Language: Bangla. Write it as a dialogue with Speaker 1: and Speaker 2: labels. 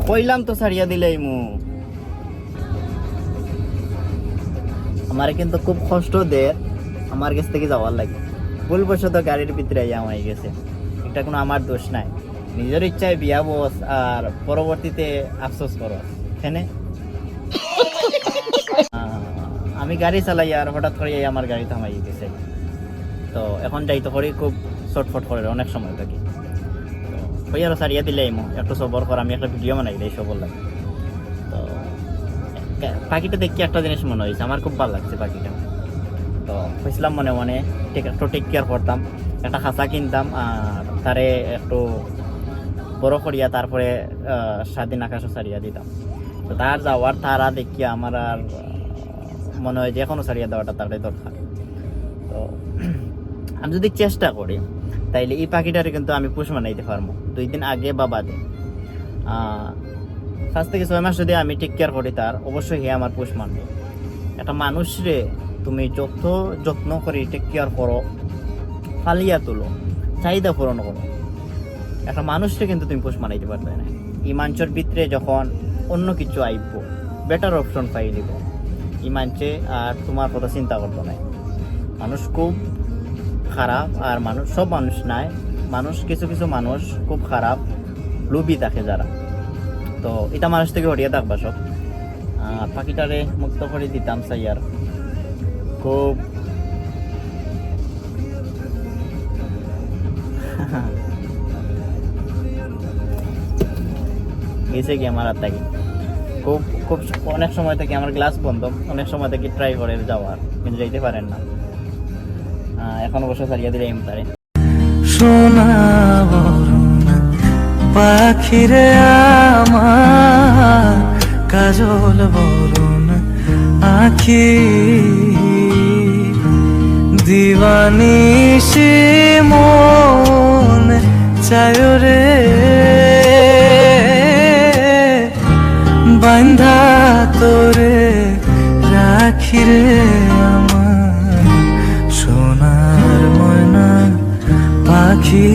Speaker 1: কইলাম তো ছাড়িয়া দিলাই মু। আমার কিন্তু খুব কষ্ট দে আমার কাছ থেকে যাওয়ার লাগে, ভুলবশত গাড়ির ভিতরে জাম হয়ে গেছে। এটা কোনো আমার দোষ নাই, নিজের ইচ্ছায় বিয়া বস আর পরবর্তীতে আফসোস করো এখানে। আমি গাড়ি চালাই আর হঠাৎ করে আমার গাড়ি থামাই গেছে। তো এখন যাইতে করি খুব চটফট করে অনেক সময় থাকি। তো ওই আরো ছাড়িয়া দিলে একটু সবর কর, আমি একটা ভিডিও বানাই দিই সবর লাগে। তো পাখিটা দেখি একটা জিনিস মনে হয়েছে, আমার খুব ভালো লাগছে পাখিটা। তো বুঝলাম মনে মনে একটু টেক কেয়ার করতাম, একটা খাঁচা কিনতাম আর তারে একটু বড় করিয়া তারপরে স্বাধীন আকাশও ছাড়িয়া দিতাম। তো তার যাওয়ার তারা দেখিয়া আমার আর মনে হয় যে এখনো ছাড়িয়া দেওয়াটা তারই দরকার। তো আমি যদি চেষ্টা করি তাইলে এই পাখিটারে কিন্তু আমি পোষ মানাইতে পারবো 2 দিন আগে বা বাদে। 5 থেকে 6 মাস যদি আমি টেক কেয়ার করি তার, অবশ্যই হে আমার পোষ মানবে। একটা মানুষরে তুমি যত যত্ন করে টেক কেয়ার করো, ফালিয়া তুলো, চাহিদা পূরণ করো, একটা মানুষরে কিন্তু তুমি পোষ মানাইতে পারবে না। এই মানুষের ভিতরে যখন অন্য কিছু আইব, বেটার অপশন পাই দিব, এই মানুষে আর তোমার কথা চিন্তা করতো না। মানুষ খুব খারাপ, আর মানুষ সব মানুষ নাই, মানুষ কিছু কিছু মানুষ খুব খারাপ, লোভী থাকে যারা। তো এটা মানুষ থেকে হরিয়া থাকবা সব। পাখিটারে মুক্ত করে দিতাম চাই আর খুব গেছে কি আমার হাত থেকে খুব খুব অনেক সময় থেকে আমার গ্লাস বন্ধ, অনেক সময় থেকে ট্রাই করে যাওয়ার, কিন্তু যাইতে পারেন না। এখন অবশ্য ছাড়িয়ে দিলে তারে।
Speaker 2: সোনা বরণ পাখিরে আমার, কাজল বরণ আখি, দিবানিশি মন চায় রে, বান্ধা তোরে রাখি রে আমার সোনার ময়না পাখি।